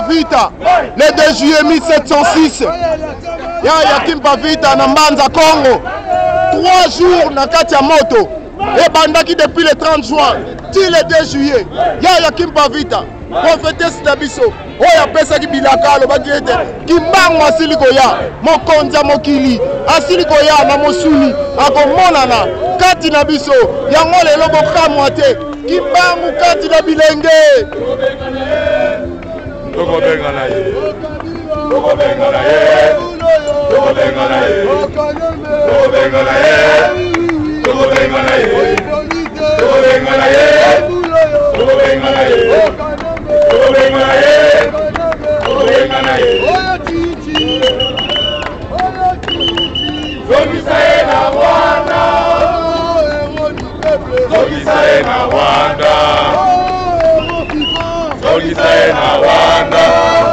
Vita, le 2 juillet 1706, ya Kimpa Vita na Mbanza Congo, 3 jours na kati ya moto, et bandaki depuis le 30 juin, ti le 2 juillet, ya Kimpa Vita, prophétesse Dabiso, oya pesa ki bilaka lo bagete, kimbango asiliko ya, mokonza mokili, asiliko ya na mosuni, akomonana, kati na biso, yango lelo bokamwa te, kimbango kati na bilenge. Toko bengana ye.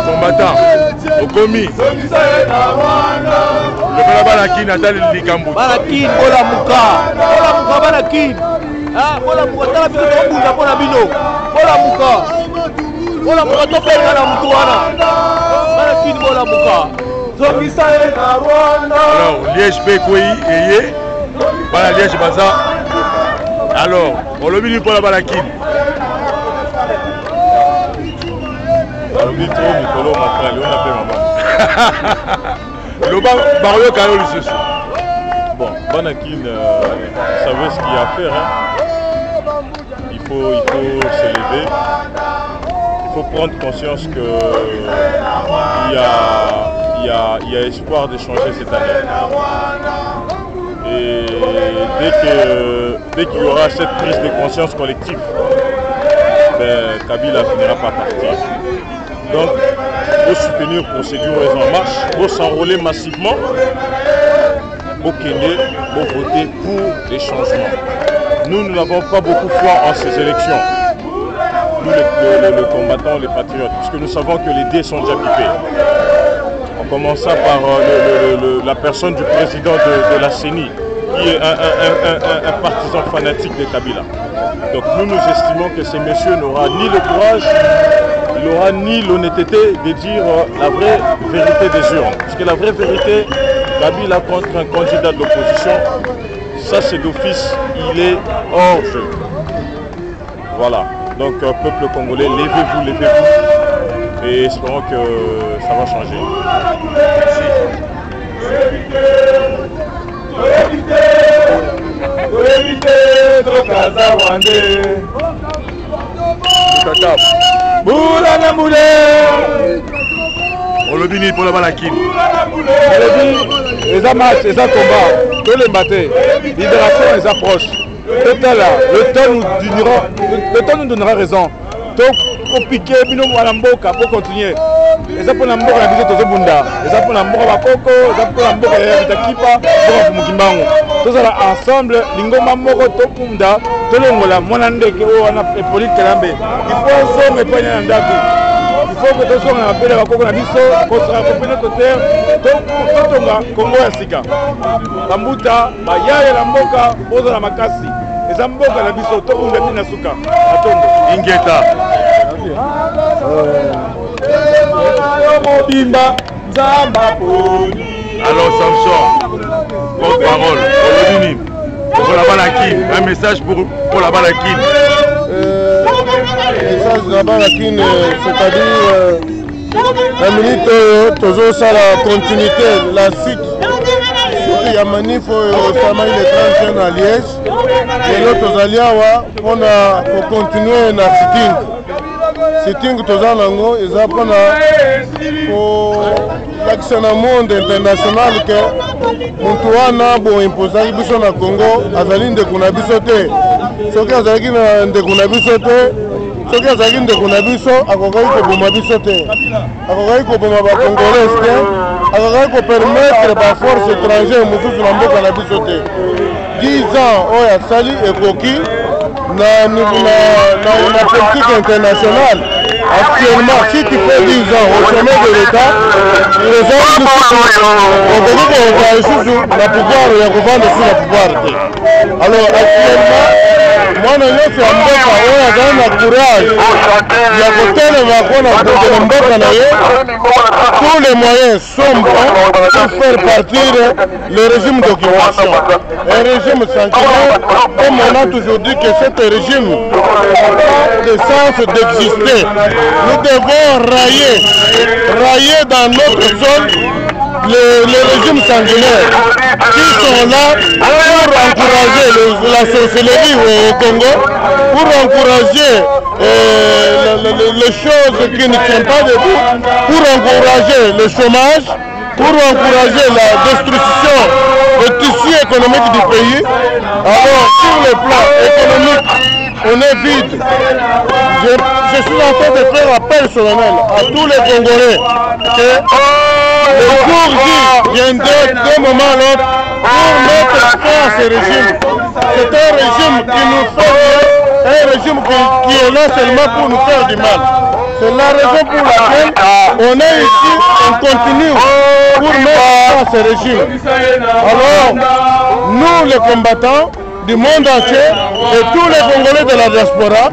Combattant, Okomi. Le Balakin Natal Likambo. Balakin, Bola Mouka. Bola Mouka, Balakin. Ah, Bola Mouka, Bola Bola Bino. Bola Mouka. Bola Mouka, Topeka na Mouana. Balakin, Bola Mouka. Alors, Liège Pékoui et Bala Liège Baza. Alors, on le dit pour la Balakin. Le Barrio Kalo Lissus. Bon, Banakin, vous savez ce qu'il y a à faire. Hein. Il faut s'élever. Il faut prendre conscience qu'il y a espoir de changer cette année. Et dès qu'il y aura cette prise de conscience collective, ben, Kabila finira par partir. Donc, il faut soutenir procédure en marche, il faut s'enrôler massivement, il faut voter pour les changements. Nous n'avons pas beaucoup foi en ces élections, nous les combattants, les patriotes, puisque nous savons que les dés sont déjà pipés. En commençant par la personne du président de la CENI, qui est un partisan fanatique de Kabila. Donc nous estimons que ces messieurs n'aura ni le courage, il n'aura ni l'honnêteté de dire la vraie vérité des urnes. Parce que la vraie vérité, Kabila contre un candidat de l'opposition, ça c'est d'office, il est hors jeu. Voilà. Donc peuple congolais, levez-vous, levez-vous. Et espérons que ça va changer. On le dit pour la Balakin. Les matchs, les combats, tous les batailles, libération les approches. Le temps nous donnera raison. Donc, pour piquer, pour continuer. Les pour la mboka la visite aux Bunda, les pour la mboka bakoko, les pour la mboka ya Bitakipa, pour Mukimbango. Tous ensemble, lingoma moko topunda, tolongola monandeke o wana Hippolyte Kelambe. Il faut sommer pas na ndaki. Il faut que tous on appelle bakoko na biso, pour se rapprocher notre terre, totonga Congo ya sika. Bambuta, bayaya la mboka, poza la makasi. eza mboka na biso tokunda tina suka atondo ingeta mobimba nzamba poni. Alors Samson, porte-parole, Olodini, pour la Balakine, un message pour la Balakine. Message de la Balakine, c'est-à-dire la minute toujours ça la continuité, la suite. Il y a manif récemment le 31 à Liège et l'autre Zaliawa on a pour continuer na sitting toza nango eza pona pour l'action na monde international que muntu wana bo imposaki biso na Congo azali ndeko na biso te soki azalaki na ndeko na biso te soki azalaki ndeko na biso akokaki koboma biso te akokaki koboma bacongolais te akokaki kopermettre baforce étrangère mosusu na mboka na biso te 10 ans oyo asali ekoki na politique internationale. Actuellement, si tu fais 10 ans au sommet de l'État, les gens ont la pouvoir et revendre sur le pouvoir. Alors actuellement, moi je suis en Mboka, on a un courage. Il y a tous les moyens sont bons pour faire partir le régime d'occupation. Un régime sanguinaire, comme on a toujours dit que ce régime a le sens d'exister. Nous devons rayer dans notre zone les régimes sanguinaires qui sont là pour encourager la sorcellerie au Congo, pour encourager les choses qui ne tiennent pas debout, pour encourager le chômage, pour encourager la destruction du tissu économique du pays. Alors sur le plan économique, on est vide. Je suis en train de faire appel solennel à tous les Congolais que le jour viendra d'un moment à l'autre pour mettre fin à ce régime. C'est un régime qui nous fait un régime qui est là seulement pour nous faire du mal. C'est la raison pour laquelle on est ici, on continue pour mettre fin à ce régime. Alors, nous les combattants du monde entier et tous les Congolais de la diaspora,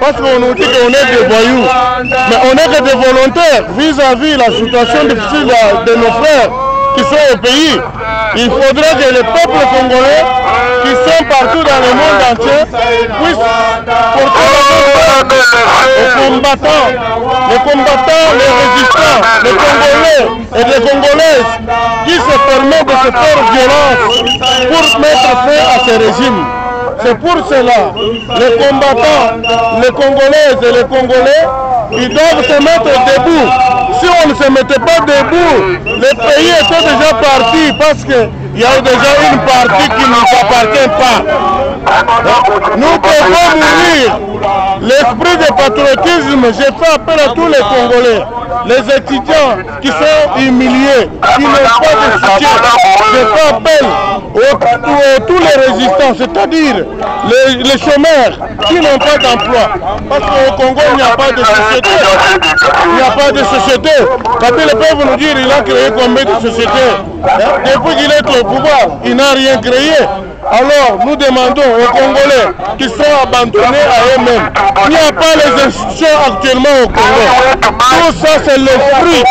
parce qu'on nous dit qu'on est des voyous, mais on est que des volontaires vis-à-vis la situation difficile de nos frères qui sont au pays. Il faudrait que les peuples congolais qui sont partout dans le monde entier puissent porter la main aux combattants, les résistants, les Congolais et les Congolaises qui se permettent de se faire violence pour mettre fin à ce régime. C'est pour cela, les combattants, les Congolaises et les Congolais, ils doivent se mettre debout. Si on ne se mettait pas debout, le pays était déjà parti parce qu'il y a déjà une partie qui ne nous appartient pas. Nous pouvons mourir. L'esprit de patriotisme, j'ai fait appel à tous les Congolais, les étudiants qui sont humiliés, qui n'ont pas de soutien. J'ai fait appel à tous les résistants, c'est-à-dire les chômeurs qui n'ont pas d'emploi. Parce qu'au Congo, il n'y a pas de société. Il n'y a pas de société. Kabila peuvent nous dire qu'il a créé combien de sociétés. Depuis qu'il est au pouvoir, il n'a rien créé. Alors, nous demandons aux Congolais qui sont abandonnés à eux-mêmes. Il n'y a pas les institutions actuellement au Congo. Tout ça, c'est le fruit.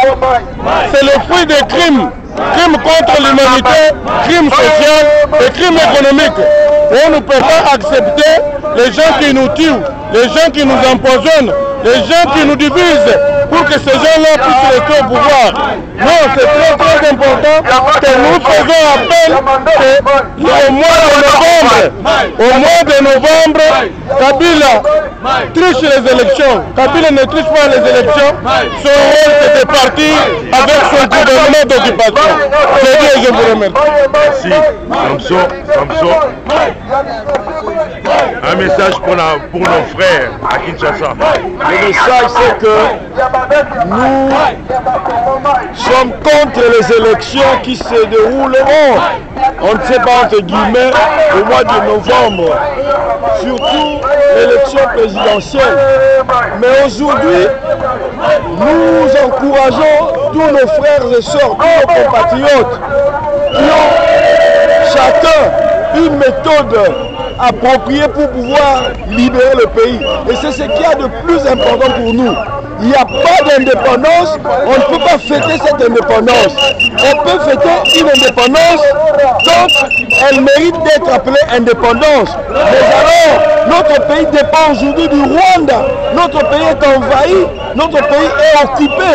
C'est le fruit des crimes. Crimes contre l'humanité, crimes sociaux et crimes économiques. On ne peut pas accepter les gens qui nous tuent, les gens qui nous empoisonnent, les gens qui nous divisent pour que ces gens-là puissent rester au pouvoir. Non, c'est très très important que nous faisons appel qu'au mois de novembre, Kabila triche les élections. Kabila ne triche pas les élections. Son rôle c'est de partir avec son gouvernement d'occupation. C'est bien, je vous remercie. Merci. Samson. Un message pour nos frères à Kinshasa. Le message c'est que nous sommes contre les élections qui se dérouleront, on ne sait pas entre guillemets, au mois de novembre. Surtout l'élection présidentielle. Mais aujourd'hui, nous encourageons tous nos frères et sœurs, tous nos compatriotes qui ont chacun une méthode approprié pour pouvoir libérer le pays. Et c'est ce qu'il y a de plus important pour nous. Il n'y a pas d'indépendance, on ne peut pas fêter cette indépendance. On peut fêter une indépendance quand elle mérite d'être appelée indépendance. Mais alors, notre pays dépend aujourd'hui du Rwanda. Notre pays est envahi, notre pays est occupé.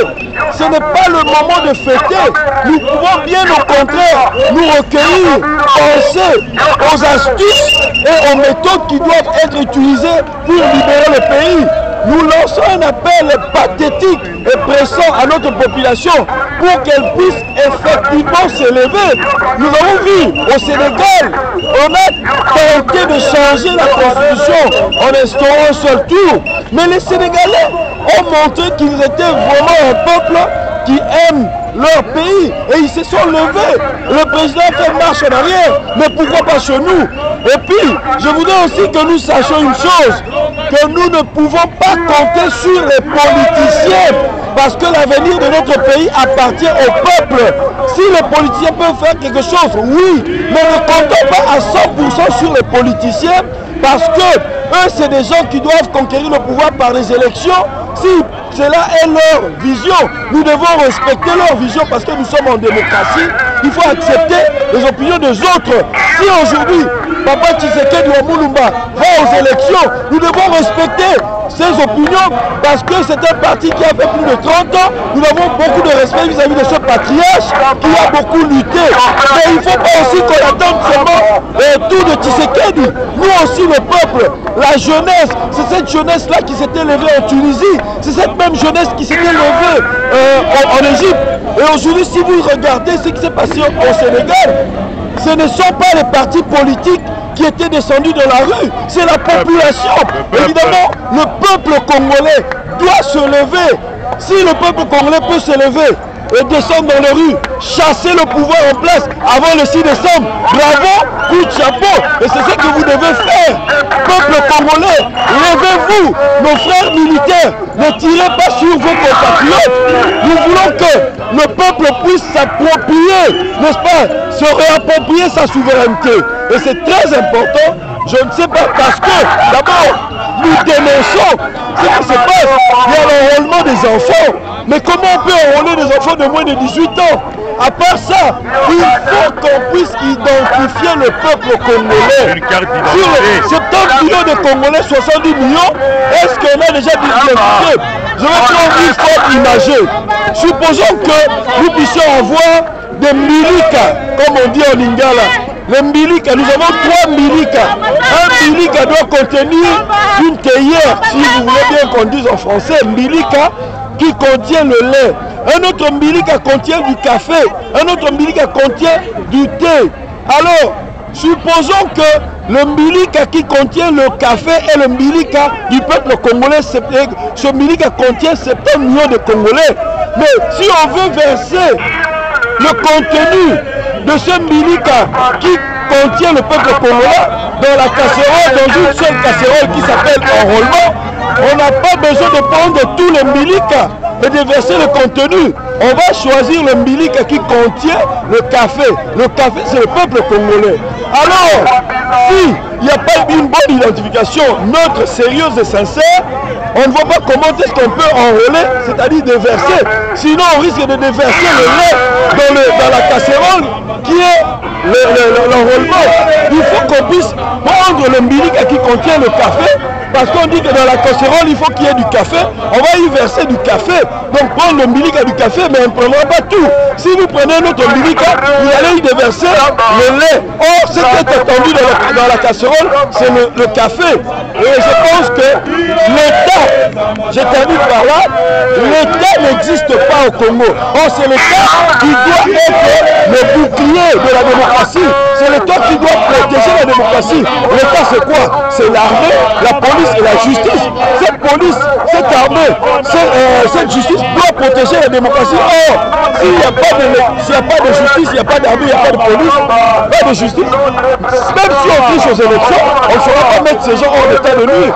Ce n'est pas le moment de fêter. Nous pouvons bien au contraire nous recueillir, penser aux astuces et aux méthodes qui doivent être utilisées pour libérer le pays. Nous lançons un appel pathétique et pressant à notre population pour qu'elle puisse effectivement s'élever. Nous avons vu au Sénégal, on a tenté de changer la constitution en instaurant un seul tour. Mais les Sénégalais ont montré qu'ils étaient vraiment un peuple qui aime leur pays et ils se sont levés. Le président fait marche en arrière, mais pourquoi pas chez nous? Et puis, je voudrais aussi que nous sachions une chose, que nous ne pouvons pas compter sur les politiciens, parce que l'avenir de notre pays appartient au peuple. Si les politiciens peuvent faire quelque chose, oui, mais ne comptons pas à 100% sur les politiciens, parce que eux, c'est des gens qui doivent conquérir le pouvoir par les élections. Si cela est leur vision, nous devons respecter leur vision parce que nous sommes en démocratie. Il faut accepter les opinions des autres. Si aujourd'hui, Papa Tshisekedi Mulumba va aux élections, nous devons respecter ses opinions parce que c'est un parti qui a fait plus de 30 ans. Nous avons beaucoup de respect vis-à-vis de ce patriarche qui a beaucoup lutté. Mais il ne faut pas aussi qu'on attende seulement tout de Tshisekedi. Nous aussi, le peuple, la jeunesse, c'est cette jeunesse-là qui s'était levée en Tunisie. C'est cette même jeunesse qui s'était levée en Égypte. Et aujourd'hui, si vous regardez ce qui s'est passé au Sénégal, ce ne sont pas les partis politiques qui étaient descendus dans la rue, c'est la population. Évidemment, le peuple congolais doit se lever. Si le peuple congolais peut se lever et descendre dans les rues, chasser le pouvoir en place avant le 6 décembre, bravo, coup de chapeau. Et c'est ce que vous devez faire. Peuple congolais, levez-vous. Nos frères militaires, ne tirez pas sur vos compatriotes. Nous voulons que le peuple puisse s'approprier, n'est-ce pas, se réapproprier sa souveraineté. Et c'est très important, je ne sais pas, parce que d'abord, nous dénonçons ce qui se passe. Il y a l'enrôlement des enfants. Mais comment on peut enrôler des enfants de moins de 18 ans? À part ça, il faut qu'on puisse identifier le peuple congolais. Sur les 70 millions de Congolais, 70 millions, est-ce qu'on a déjà identifié? Je vais prendre une forme imagée. Supposons que nous puissions avoir des milika, comme on dit en lingala. Les milika, nous avons 3 milika. Un milika doit contenir une théière, si vous voulez bien qu'on dise en français, milika qui contient le lait. Un autre milika contient du café. Un autre milika contient du thé. Alors, supposons que le milika qui contient le café est le milika du peuple congolais. Ce milika contient 70 millions de Congolais. Mais si on veut verser le contenu de ce milika qui contient le peuple congolais dans la casserole, dans une seule casserole qui s'appelle enrôlement, on n'a pas besoin de prendre tous les milika et de verser le contenu. On va choisir le milika qui contient le café. Le café, c'est le peuple congolais. Alors, s'il n'y a pas une bonne identification neutre, sérieuse et sincère, on ne voit pas comment est-ce qu'on peut enrôler, c'est-à-dire déverser. Sinon, on risque de déverser le lait dans la casserole qui est l'enrôlement. Il faut qu'on puisse prendre le milika qui contient le café, parce qu'on dit que dans la casserole, il faut qu'il y ait du café. On va y verser du café. Donc prendre le milika du café, mais on ne prendra pas tout. Si vous prenez notre milika, vous allez y déverser le lait. Or, ce qui est attendu dans la casserole, c'est le café. Et je pense que l'État, je termine par là, l'État n'existe pas au Congo. Or, c'est l'État qui doit être le bouclier de la démocratie. C'est l'État qui doit protéger la démocratie. L'État, c'est quoi? C'est l'armée, la police et la justice. Cette police, cette armée, cette justice doit protéger la démocratie. Or, s'il n'y a pas de justice, il n'y a pas d'armée, il n'y a pas de police, pas de justice, même si on triche aux élections, on ne saura pas mettre ces gens hors d'état de nuire.